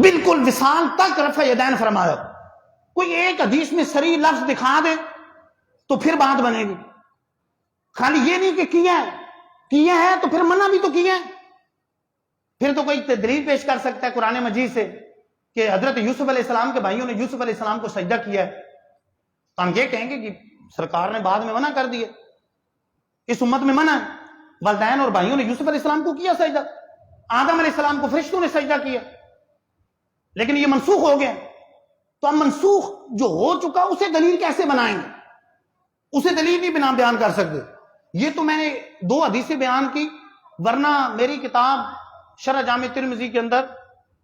بالکل وصال تک رفع یدین فرمایا. کوئی ایک حدیث میں صریح لفظ دکھا دے تو پھر بات بنے گی. خالی یہ نہیں کہ کیا ہے تو پھر منع بھی تو کیا ہے. پھر تو کوئی دلیل پیش کر سکتا ہے قرآن مجید سے کہ حضرت یوسف علیہ السلام کے بھائیوں نے یوسف علیہ السلام کو سجدہ کیا ہے، تو ہم یہ کہیں گے کہ سرکار نے بعد میں منع کر دیا، اس امت میں منع ہے. والدین اور بھائیوں نے یوسف علیہ السلام کو کیا سجدہ، آدم علیہ السلام کو فرشتوں نے سجدہ کیا، لیکن یہ منسوخ ہو گیا. تو ہم منسوخ جو ہو چکا اسے دلیل کیسے بنائیں گے؟ اسے دلیل نہیں بیان کر سکتے. یہ تو میں نے 2 حدیثیں بیان کی، ورنہ میری کتاب شرح جامع ترمذی کے اندر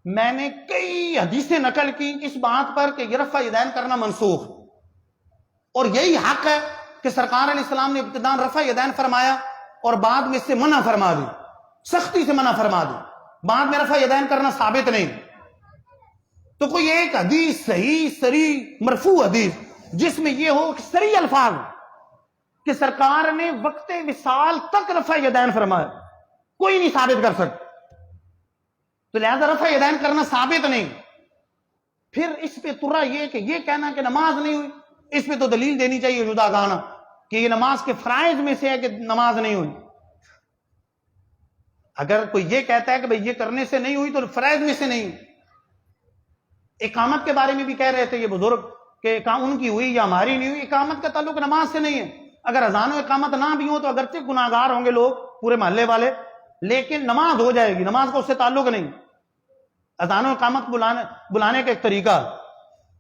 میں نے کئی حدیثیں نقل کی اس بات پر کہ یہ رفع یدین کرنا منسوخ، اور یہی حق ہے کہ سرکار علیہ السلام نے ابتداء رفع یدین فرمایا اور بعد میں اس سے منع فرما دی، سختی سے منع فرما دی. بعد میں رفع یدین کرنا ثابت نہیں. تو کوئی ایک حدیث صحیح صریح مرفوع حدیث جس میں یہ ہو کہ صریح الفاظ کہ سرکار نے وقت وصال تک رفع یدین فرمایا، کوئی نہیں ثابت کر سکتا. تو لہذا رفع یدین کرنا ثابت نہیں. پھر اس پہ ترا یہ کہ یہ کہنا کہ نماز نہیں ہوئی، اس پہ تو دلیل دینی چاہیے جدا گانا کہ یہ نماز کے فرائض میں سے ہے کہ نماز نہیں ہوئی. اگر کوئی یہ کہتا ہے کہ بھئی یہ کرنے سے نہیں ہوئی تو فرائض میں سے نہیں. اقامت کے بارے میں بھی کہہ رہے تھے یہ بزرگ کہ ان کی ہوئی یا ہماری نہیں ہوئی، اقامت کا تعلق نماز سے نہیں ہے. اگر اذان و اقامت نہ بھی ہو تو اگرچہ گناہگار ہوں گے لوگ پورے محلے والے، لیکن نماز ہو جائے گی، نماز کا اس سے تعلق نہیں. اذان و اقامت بلانے کا ایک طریقہ.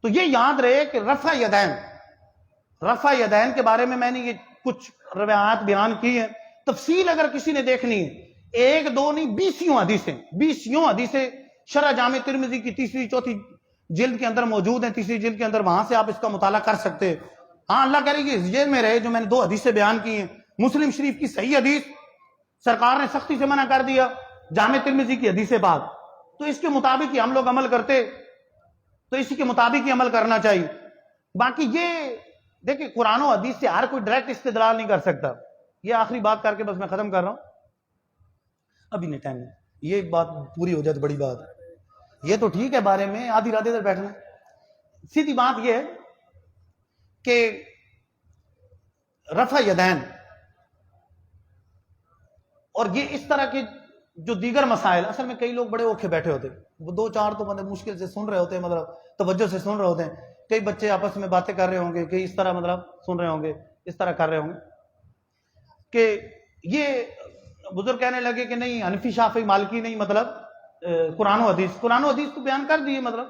تو یہ یاد رہے کہ رفع یدین کے بارے میں نے یہ کچھ روایات بیان کی ہیں. تفصیل اگر کسی نے دیکھنی ہے، 1 2 نہیں 20 حدیثیں شرح جامع ترمذی کی 3 4 جلد کے اندر موجود ہیں. 3 جلد کے اندر وہاں سے آپ اس کا مطالعہ کر سکتے ہیں. ہاں اللہ کرے گی یہ میں رہے جو میں نے 2 حدیثیں بیان کی ہیں. مسلم شریف کی صحیح حدیث سرکار نے سختی سے منع کر دیا، جامع ترمذی کی حدیث بعد، تو اس کے مطابق ہی ہم لوگ عمل کرتے، تو اسی کے مطابق ہی عمل کرنا چاہیے. باقی یہ دیکھیں قرآن و حدیث سے ہر کوئی ڈائریکٹ استدلال نہیں کر سکتا. یہ آخری بات کر کے بس میں ختم کر رہا ہوں، ابھی نہیں ٹائم، یہ بات پوری ہو جائے تو بڑی بات ہے. یہ تو ٹھیک ہے بارے میں آدھی رات ادھر بیٹھنا. سیدھی بات یہ ہے کہ رفع یدین اور یہ اس طرح کے جو دیگر مسائل، اصل میں کئی لوگ بڑے اوکھے بیٹھے ہوتے، وہ 2 4 تو بندے مشکل سے سن رہے ہوتے ہیں، مطلب توجہ سے سن رہے ہوتے ہیں. کئی بچے آپس میں باتیں کر رہے ہوں گے کہ اس طرح مطلب سن رہے ہوں گے، اس طرح کر رہے ہوں گے کہ یہ بزرگ کہنے لگے کہ نہیں حنفی شافعی مالکی نہیں، مطلب قرآن و حدیث تو بیان کر دیے، مطلب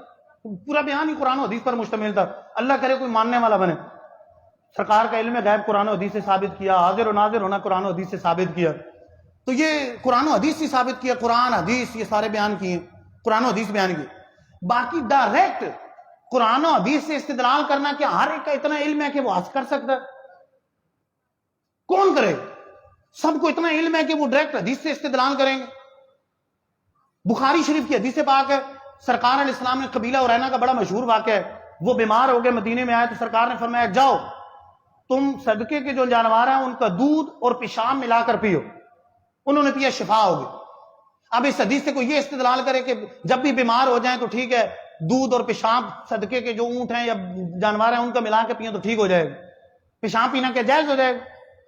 پورا بیان ہی قرآن و حدیث پر مشتمل تھا. اللہ کرے کوئی ماننے والا بنے. سرکار کا علم غیب قرآن و حدیث سے ثابت کیا، حاضر و ناظر ہونا قرآن و حدیث سے ثابت کیا. تو یہ قرآن و حدیث سے ثابت کیا، قرآن حدیث یہ سارے بیان کیے، قرآن و حدیث بیان کیے. باقی ڈائریکٹ قرآن و حدیث سے استدلال کرنا کہ ہر ایک کا اتنا علم ہے کہ وہ حج کر سکتا ہے، کون کرے؟ سب کو اتنا علم ہے کہ وہ ڈائریکٹ حدیث سے استدلال کریں گے. بخاری شریف کی حدیث پاک ہے، سرکار علیہ السلام نے قبیلہ ارینا کا بڑا مشہور واقعہ ہے. وہ بیمار ہو گئے، مدینے میں آئے تو سرکار نے فرمایا جاؤ تم صدقے کے جو جانور ہیں ان کا دودھ اور پیشاب ملا کر پیو. انہوں نے پیا، شفا ہوگی. اب اس حدیث سے کوئی یہ استدلال کرے کہ جب بھی بیمار ہو جائیں تو ٹھیک ہے دودھ اور پیشاب صدقے کے جو اونٹ ہیں یا جانور ہیں ان کا ملا کے پییں تو ٹھیک ہو جائے گا، پیشاب پینا کیا جائز ہو جائے گا.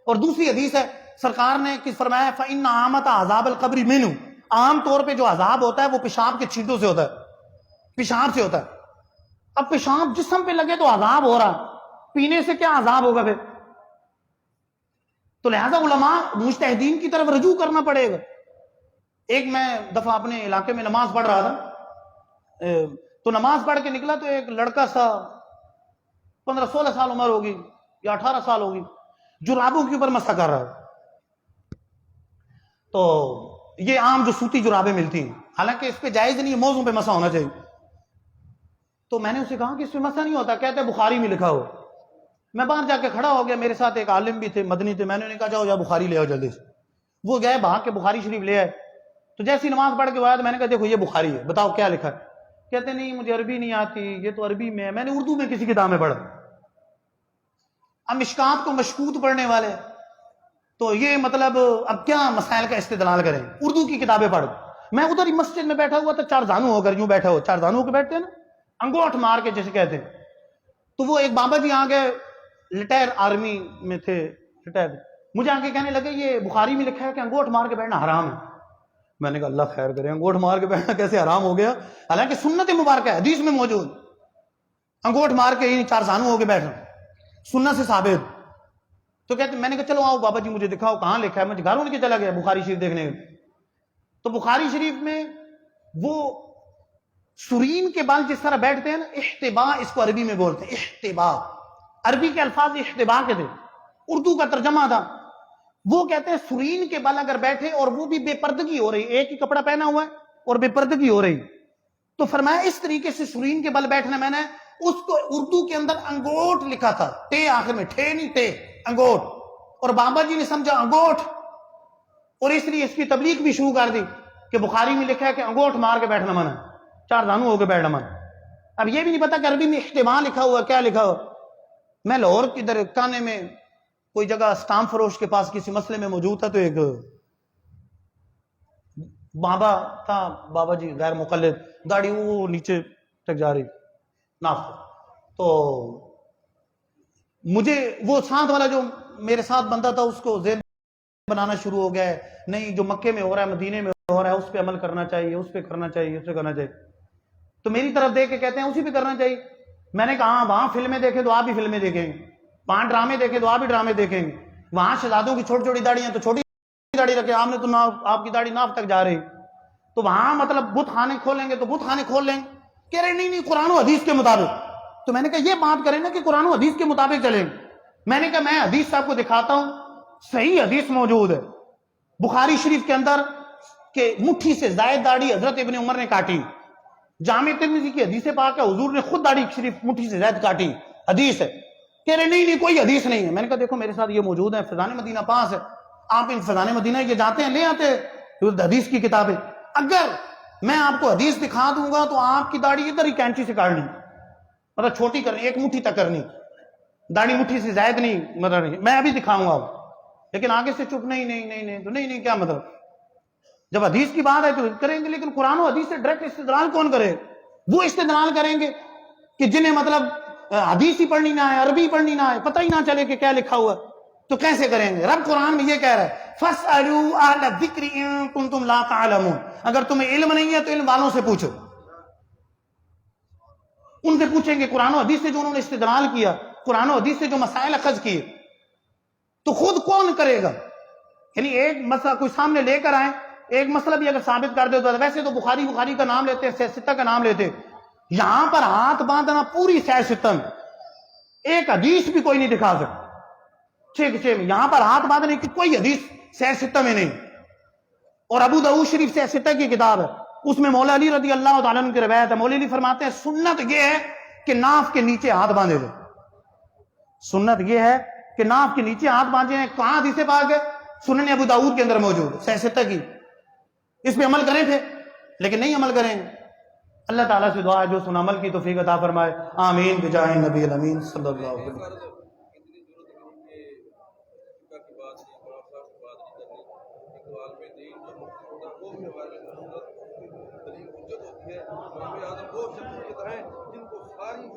اور دوسری حدیث ہے سرکار نے کس فرمایا فَإِنَّ عَامَةَ عَذَابَ الْقَبْرِ مِنْهُ، عام طور پہ جو عذاب ہوتا ہے وہ پیشاب کے چھینٹوں سے ہوتا ہے، پیشاب سے ہوتا ہے. اب پیشاب جسم پہ لگے تو عذاب ہو رہا، پینے سے کیا عذاب ہوگا پھر؟ تو لہذا علماء مجتہدین کی طرف رجوع کرنا پڑے گا. ایک میں دفعہ اپنے علاقے میں نماز پڑھ رہا تھا، تو نماز پڑھ کے نکلا تو ایک لڑکا سا 15-16 سال عمر ہوگی یا 18 سال ہوگی، جرابوں کے اوپر مسح کر رہا ہے. تو یہ عام جو سوتی جرابیں ملتی ہیں، حالانکہ اس پہ جائز نہیں ہے، موضوع پہ مسح ہونا چاہیے. تو میں نے اسے کہا کہ اس پہ مسح نہیں ہوتا، کہتے بخاری میں لکھا ہو. میں باہر جا کے کھڑا ہو گیا، میرے ساتھ ایک عالم بھی تھے، مدنی تھے. میں نے کہا جاؤ بخاری لے آؤ جلدی سے. وہ گئے بھاگ کے بخاری شریف لے آئے. تو جیسی نماز پڑھ کے آیا تو میں نے کہا دیکھو یہ بخاری ہے، بتاؤ کیا لکھا ہے. کہتے نہیں مجھے عربی نہیں آتی، یہ تو عربی میں ہے، میں نے اردو میں کسی کتاب میں پڑھا. اب مشکات کو مشکوت پڑھنے والے تو یہ مطلب اب کیا مسائل کا استدلال کریں، اردو کی کتابیں پڑھ. میں ادھر ہی مسجد میں بیٹھا ہوا تھا، چار زانو ہو کر یوں بیٹھا ہو، چار زانو ہو کے بیٹھتے ہیں نا، انگوٹھ مار کے جیسے کہتے ہیں. تو وہ ایک بابا جی آگے ریٹائر آرمی میں تھے، ریٹائر، مجھے آگے کہنے لگے یہ بخاری میں لکھا ہے کہ انگوٹھ مار کے بیٹھنا حرام ہے. میں نے کہا اللہ خیر کرے، انگوٹھ مار کے بیٹھنا کیسے حرام ہو گیا؟ حالانکہ سنت مبارکہ ہے، حدیث میں موجود، انگوٹھ مار کے ہی چار زانو ہو کے بیٹھنا سنت سے ثابت. تو کہتے میں نے کہا چلو آؤ بابا جی مجھے دکھاؤ کہاں لکھا ہے. مجھے گھر ان کے چلا گیا بخاری شریف دیکھنے. تو بخاری شریف میں وہ سرین کے بال جس طرح بیٹھتے ہیں نا، احتباء اس کو عربی میں بولتے ہیں، احتباء. عربی کے الفاظ احتباء کے تھے، اردو کا ترجمہ تھا. وہ کہتے ہیں سرین کے بال اگر بیٹھے اور وہ بھی بے پردگی ہو رہی، ایک ہی کپڑا پہنا ہوا ہے اور بے پردگی ہو رہی، تو فرمایا اس طریقے سے سرین کے بل بیٹھنا. میں نے اس کو اردو کے اندر انگوٹ لکھا تھا، ٹے آخر میں، ٹھے نہیں ٹے، انگوٹ. اور بابا جی نے سمجھا انگوٹ، اور اس لیے اس کی تبلیغ بھی شروع کر دی کہ بخاری میں لکھا ہے کہ انگوٹ مار کے بیٹھنا منع، چار دانو ہو کے بیٹھنا منع. اب یہ بھی نہیں پتا کہ عربی میں احتمال لکھا ہوا کیا لکھا ہوا. میں لاہور کی ادھر کانے میں کوئی جگہ اسٹامپ فروش کے پاس کسی مسئلے میں موجود تھا، تو ایک بابا تھا، بابا جی غیر مقلد، داڑھی وہ نیچے تک جا رہی ناف. تو مجھے وہ ساتھ والا جو میرے ساتھ بندہ تھا اس کو ذہن بنانا شروع ہو گیا ہے، نہیں جو مکے میں ہو رہا ہے مدینے میں ہو رہا ہے اس پہ عمل کرنا چاہیے، اس پہ کرنا چاہیے، اس پہ کرنا چاہیے. تو میری طرف دیکھ کے کہتے ہیں اسی پہ کرنا چاہیے. میں نے کہا وہاں فلمیں دیکھیں تو آپ بھی فلمیں دیکھیں گے، وہاں ڈرامے دیکھیں تو آپ بھی ڈرامے دیکھیں گے، وہاں شہزادوں کی چھوٹی چھوٹی داڑیاں تو چھوٹی داڑھی رکھے، آپ نے تو آپ کی داڑھی ناف تک جا رہی. تو وہاں مطلب بت خانے کھولیں گے تو بت خانے کھول لیں گے. کہہ رہے نہیں قرآن و حدیث کے مطابق. تو میں نے کہا یہ بات کریں نا کہ قرآن و حدیث کے مطابق چلیں. میں نے کہا میں حدیث صاحب کو دکھاتا ہوں، صحیح حدیث موجود ہے بخاری شریف کے اندر کہ مٹھی سے زائد داڑھی حضرت ابن عمر نے کاٹی. جامع ترمذی کی حدیث پاک ہے، حضور نے خود داڑھی شریف مٹھی سے زائد کاٹی، حدیث ہے. کہہ رہے نہیں کوئی حدیث نہیں ہے. میں نے کہا دیکھو میرے ساتھ یہ موجود ہے، فیضان مدینہ پاس ہے، آپ ان فیضان مدینہ یہ جاتے ہیں لے آتے حدیث کی کتابیں. اگر میں آپ کو حدیث دکھا دوں گا تو آپ کی داڑھی ادھر ہی کینچی سے کاٹنی، مطلب چھوٹی کرنی، ایک مٹھی تک کرنی، داڑھی مٹھی سے زائد نہیں، مطلب نہیں. میں ابھی دکھاؤں گا، لیکن آگے سے چپ نہیں نہیں نہیں نہیں تو نہیں نہیں کیا مطلب. جب حدیث کی بات ہے تو کریں گے، لیکن قرآن و حدیث سے ڈائریکٹ استدلال کون کرے؟ وہ استدلال کریں گے کہ جنہیں مطلب حدیث ہی پڑھنی نہ ہے، عربی پڑھنی نہ ہے، پتہ ہی نہ چلے کہ کیا لکھا ہوا، تو کیسے کریں گے؟ رب قرآن میں یہ کہہ رہا ہے فَاسْأَلُوا أَهْلَ الذِّكْرِ إِن كُنتُمْ لَا تَعْلَمُونَ. اگر تمہیں علم نہیں ہے تو علم والوں سے پوچھو، ان سے پوچھیں گے قرآن و حدیث سے جو انہوں نے استدلال کیا، قرآن و حدیث سے جو مسائل اخذ کیے. تو خود کون کرے گا؟ یعنی ایک مسئلہ کوئی سامنے لے کر آئے، ایک مسئلہ بھی اگر ثابت کر دے تو ویسے تو بخاری کا نام لیتے، سیاستہ کا نام لیتے، یہاں پر ہاتھ باندھنا پوری سیاستہ میں ایک حدیث بھی کوئی نہیں دکھا سکتا. یہاں پر ہاتھ باندھنے کی کوئی حدیث سیاستہ میں نہیں. اور ابو داؤد شریف سیاستہ کی کتاب ہے، اس میں مولا علی رضی اللہ تعالیٰ عنہ کی روایت ہے. مولا علی فرماتے ہیں سنت یہ ہے کہ ناف کے نیچے ہاتھ باندھے دے. سنت یہ ہے کہ ناف کے نیچے ہاتھ باندھے ہیں. کہاں حدیث پاک ہے؟ سنن ابو داؤد کے اندر موجود سیاستہ کی. اس پہ عمل کریں تھے لیکن نہیں عمل کریں. اللہ تعالیٰ سے دعا ہے جو سن عمل کی توفیق عطا فرمائے. آمین بجاہ نبی الامین صلی اللہ علیہ وسلم. جن کو ساری